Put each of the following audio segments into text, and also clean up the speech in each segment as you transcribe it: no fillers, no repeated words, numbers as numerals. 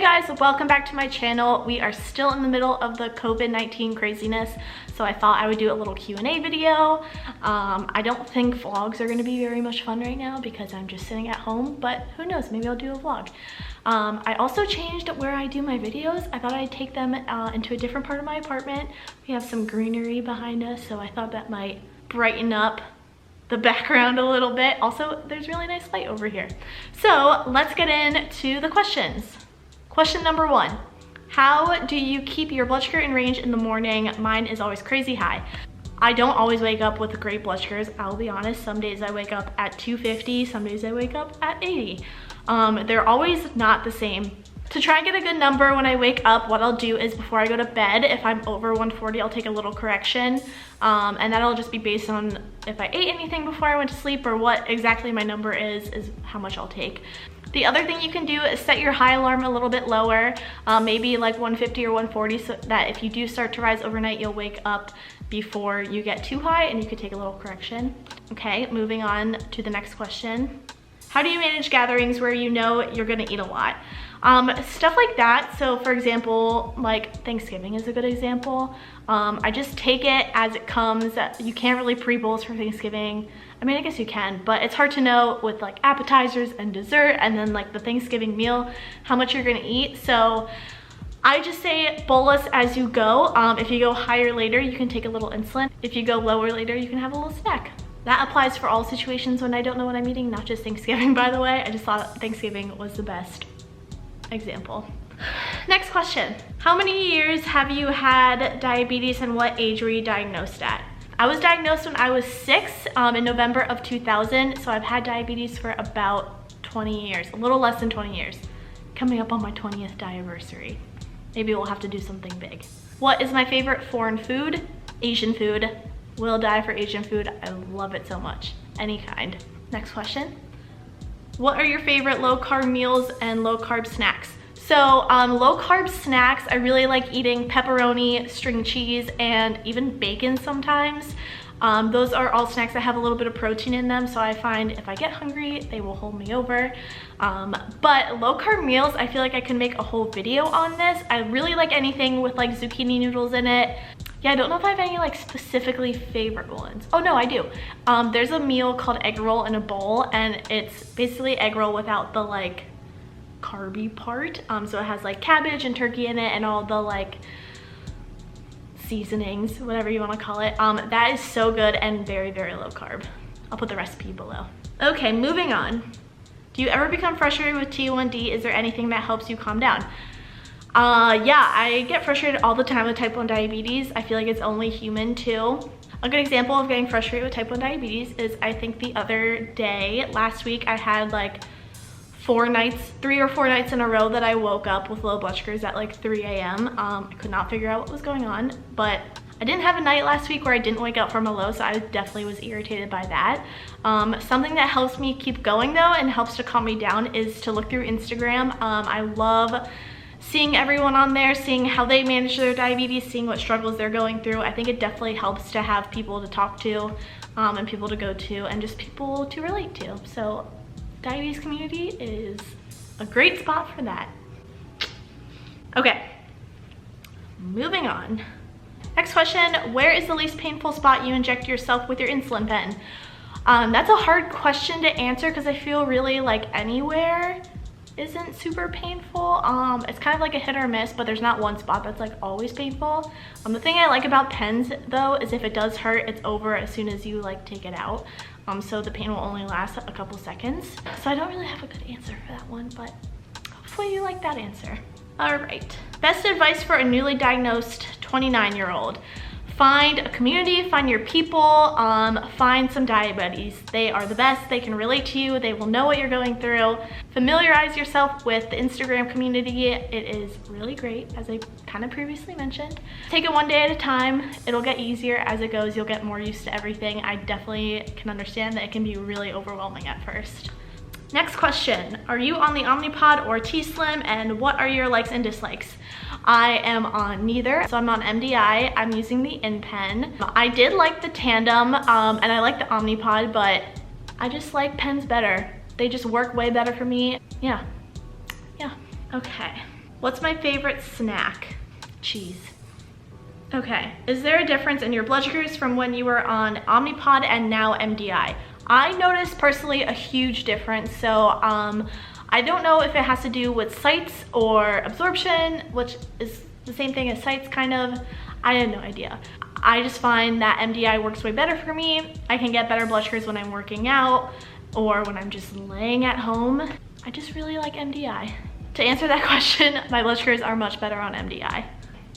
guys, welcome back to my channel. We are still in the middle of the COVID-19 craziness, so I thought I would do a little Q&A video. I don't think vlogs are going to be very much fun right now because I'm just sitting at home, but who knows, maybe I'll do a vlog. I also changed where I do my videos. I thought I'd take them into a different part of my apartment. We have some greenery behind us, so I thought that might brighten up the background a little bit. Also, there's really nice light over here. So let's get into the questions. Question number 1, how do you keep your blood sugar in range in the morning? Mine is always crazy high. I don't always wake up with great blood sugars. I'll be honest, some days I wake up at 250, some days I wake up at 80. They're always not the same. To try and get a good number when I wake up, what I'll do is before I go to bed, if I'm over 140, I'll take a little correction. And that'll just be based on if I ate anything before I went to sleep or what exactly my number is how much I'll take. The other thing you can do is set your high alarm a little bit lower, maybe like 150 or 140, so that if you do start to rise overnight, you'll wake up before you get too high and you could take a little correction. Okay, moving on to the next question. How do you manage gatherings where you know you're gonna eat a lot? Stuff like that. So for example, like Thanksgiving is a good example. I just take it as it comes. You can't really pre-bolus for Thanksgiving. I mean, I guess you can, but it's hard to know with like appetizers and dessert and then like the Thanksgiving meal, how much you're gonna eat. So I just say bolus as you go. If you go higher later, you can take a little insulin. If you go lower later, you can have a little snack. That applies for all situations when I don't know what I'm eating, not just Thanksgiving, by the way. I just thought Thanksgiving was the best example. Next question. How many years have you had diabetes and what age were you diagnosed at? I was diagnosed when I was 6 in November of 2000, so I've had diabetes for about 20 years, a little less than 20 years. Coming up on my 20th anniversary. Maybe we'll have to do something big. What is my favorite foreign food? Asian food. Will die for Asian food. I love it so much. Any kind. Next question. What are your favorite low carb meals and low carb snacks? So low carb snacks, I really like eating pepperoni, string cheese, and even bacon sometimes. Those are all snacks that have a little bit of protein in them, so I find if I get hungry, they will hold me over. But low carb meals, I feel like I can make a whole video on this. I really like anything with like zucchini noodles in it. Yeah, I don't know if I have any like specifically favorite ones. Oh no, I do. There's a meal called egg roll in a bowl, and it's basically egg roll without the like carby part. So it has like cabbage and turkey in it and all the like seasonings, whatever you want to call it. That is so good and very, very low carb. I'll put the recipe below. Okay, moving on. Do you ever become frustrated with T1D? Is there anything that helps you calm down? Yeah, I get frustrated all the time with type 1 diabetes. I feel like it's only human too. A good example of getting frustrated with type 1 diabetes is I think the other day, last week, I had like 3 or 4 nights in a row that I woke up with low blood sugars at like 3 a.m. I could not figure out what was going on, but I didn't have a night last week where I didn't wake up from a low, so I definitely was irritated by that. Something that helps me keep going though and helps to calm me down is to look through Instagram. I love seeing everyone on there, seeing how they manage their diabetes, seeing what struggles they're going through. I think it definitely helps to have people to talk to and people to go to and just people to relate to. So diabetes community is a great spot for that. Okay, moving on. Next question, where is the least painful spot you inject yourself with your insulin pen? That's a hard question to answer because I feel really like anywhere isn't super painful. It's kind of like a hit or miss, but there's not one spot that's like always painful. The thing I like about pens though is if it does hurt, it's over as soon as you like take it out. So the pain will only last a couple seconds. So I don't really have a good answer for that one, but hopefully you like that answer. All right, best advice for a newly diagnosed 29-year-old. Find a community, find your people, find some diabetes. They are the best, they can relate to you, they will know what you're going through. Familiarize yourself with the Instagram community. It is really great, as I kind of previously mentioned. Take it one day at a time. It'll get easier as it goes. You'll get more used to everything. I definitely can understand that it can be really overwhelming at first. Next question, are you on the Omnipod or T-Slim, and what are your likes and dislikes? I am on neither, so I'm on MDI. I'm using the InPen. I did like the Tandem, and I like the Omnipod, but I just like pens better. They just work way better for me. Yeah. Okay. What's my favorite snack? Cheese. Okay, is there a difference in your blood sugars from when you were on Omnipod and now MDI? I noticed personally a huge difference, so I don't know if it has to do with sites or absorption, which is the same thing as sites kind of. I have no idea. I just find that MDI works way better for me. I can get better blood sugars when I'm working out or when I'm just laying at home. I just really like MDI. To answer that question, my blood sugars are much better on MDI.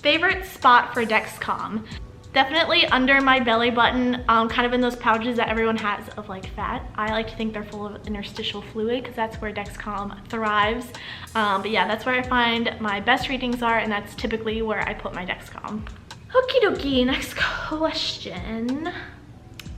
Favorite spot for Dexcom? Definitely under my belly button, kind of in those pouches that everyone has of like fat. I like to think they're full of interstitial fluid because that's where Dexcom thrives. But yeah, that's where I find my best readings are, and that's typically where I put my Dexcom. Okie dokie, next question.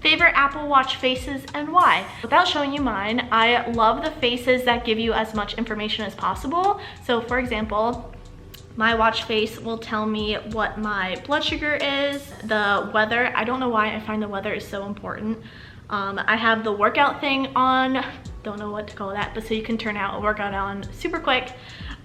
Favorite Apple Watch faces and why? Without showing you mine, I love the faces that give you as much information as possible. So for example, my watch face will tell me what my blood sugar is, the weather. I don't know why I find the weather is so important. I have the workout thing on, don't know what to call that, but so you can turn out a workout on super quick.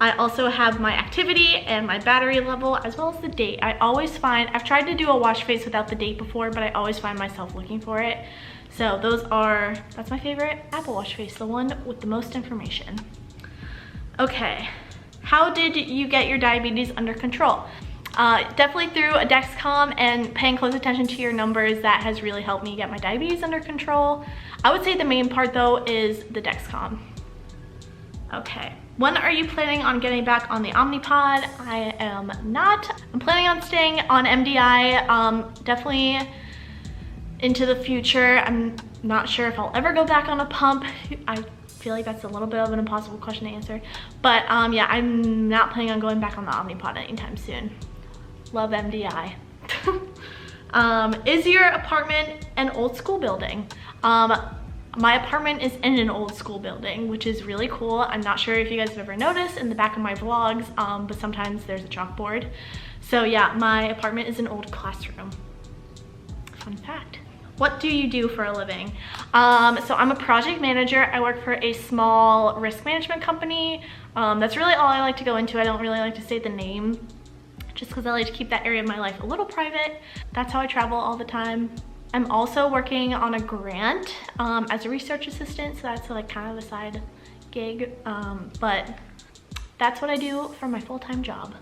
I also have my activity and my battery level as well as the date. I always find, I've tried to do a watch face without the date before, but I always find myself looking for it. So that's my favorite Apple Watch face, the one with the most information. Okay, how did you get your diabetes under control? Definitely through a Dexcom and paying close attention to your numbers. That has really helped me get my diabetes under control. I would say the main part though is the Dexcom. Okay, when are you planning on getting back on the Omnipod? I am not. I'm planning on staying on MDI, definitely into the future. I'm not sure if I'll ever go back on a pump. I feel like that's a little bit of an impossible question to answer. But yeah, I'm not planning on going back on the Omnipod anytime soon. Love MDI. Is your apartment an old school building? My apartment is in an old school building, which is really cool. I'm not sure if you guys have ever noticed in the back of my vlogs, but sometimes there's a chalkboard. So yeah, my apartment is an old classroom. Fun fact. What do you do for a living? So I'm a project manager. I work for a small risk management company. That's really all I like to go into. I don't really like to say the name just because I like to keep that area of my life a little private. That's how I travel all the time. I'm also working on a grant as a research assistant, so that's like kind of a side gig, but that's what I do for my full-time job.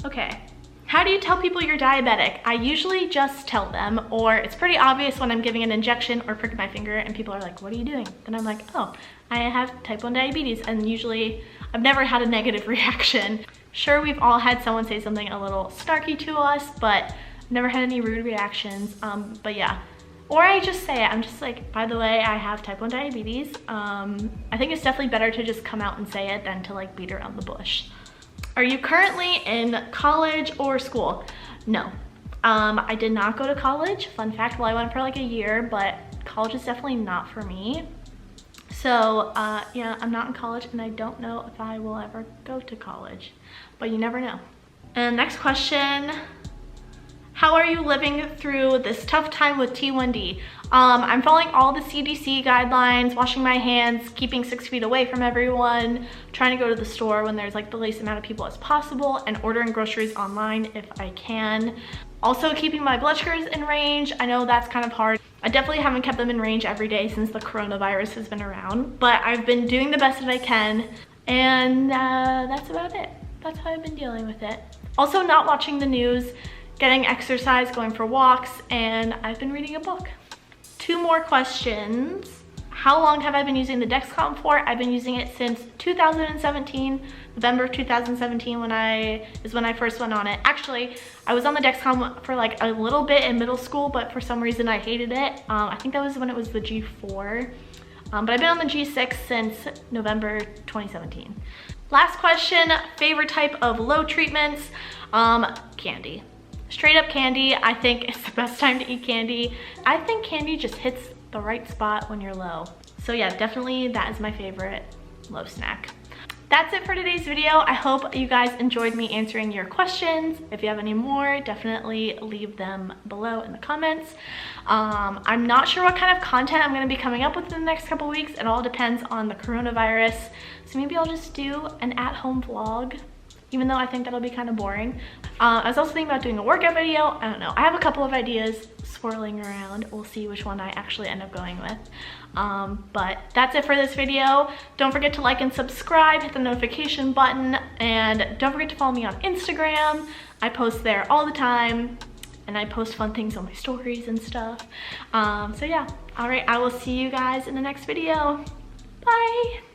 Okay, how do you tell people you're diabetic? I usually just tell them, or it's pretty obvious when I'm giving an injection or pricking my finger and people are like, what are you doing? And I'm like, oh, I have type 1 diabetes, and usually I've never had a negative reaction. Sure, we've all had someone say something a little snarky to us, but never had any rude reactions, but yeah. Or I just say it, I'm just like, by the way, I have type 1 diabetes. I think it's definitely better to just come out and say it than to like beat around the bush. Are you currently in college or school? No, I did not go to college. Fun fact, well, I went for like a year, but college is definitely not for me. So yeah, I'm not in college and I don't know if I will ever go to college, but you never know. And next question. How are you living through this tough time with T1D? I'm following all the CDC guidelines, washing my hands, keeping 6 feet away from everyone, trying to go to the store when there's like the least amount of people as possible, and ordering groceries online if I can. Also keeping my blood sugars in range. I know that's kind of hard. I definitely haven't kept them in range every day since the coronavirus has been around, but I've been doing the best that I can, and that's about it. That's how I've been dealing with it. Also not watching the news, getting exercise, going for walks, and I've been reading a book. 2 more questions. How long have I been using the Dexcom for? I've been using it since 2017, November 2017 when I first went on it. Actually, I was on the Dexcom for like a little bit in middle school, but for some reason I hated it. I think that was when it was the G4. But I've been on the G6 since November 2017. Last question, favorite type of low treatments? Candy. Straight up candy. I think it's the best time to eat candy. I think candy just hits the right spot when you're low. So yeah, definitely that is my favorite low snack. That's it for today's video. I hope you guys enjoyed me answering your questions. If you have any more, definitely leave them below in the comments. I'm not sure what kind of content I'm going to be coming up with in the next couple weeks. It all depends on the coronavirus. So maybe I'll just do an at-home vlog. even though I think that'll be kind of boring. I was also thinking about doing a workout video. I don't know. I have a couple of ideas swirling around. We'll see which one I actually end up going with. But that's it for this video. Don't forget to like and subscribe, hit the notification button, and don't forget to follow me on Instagram. I post there all the time, and I post fun things on my stories and stuff. So yeah, all right, I will see you guys in the next video. Bye.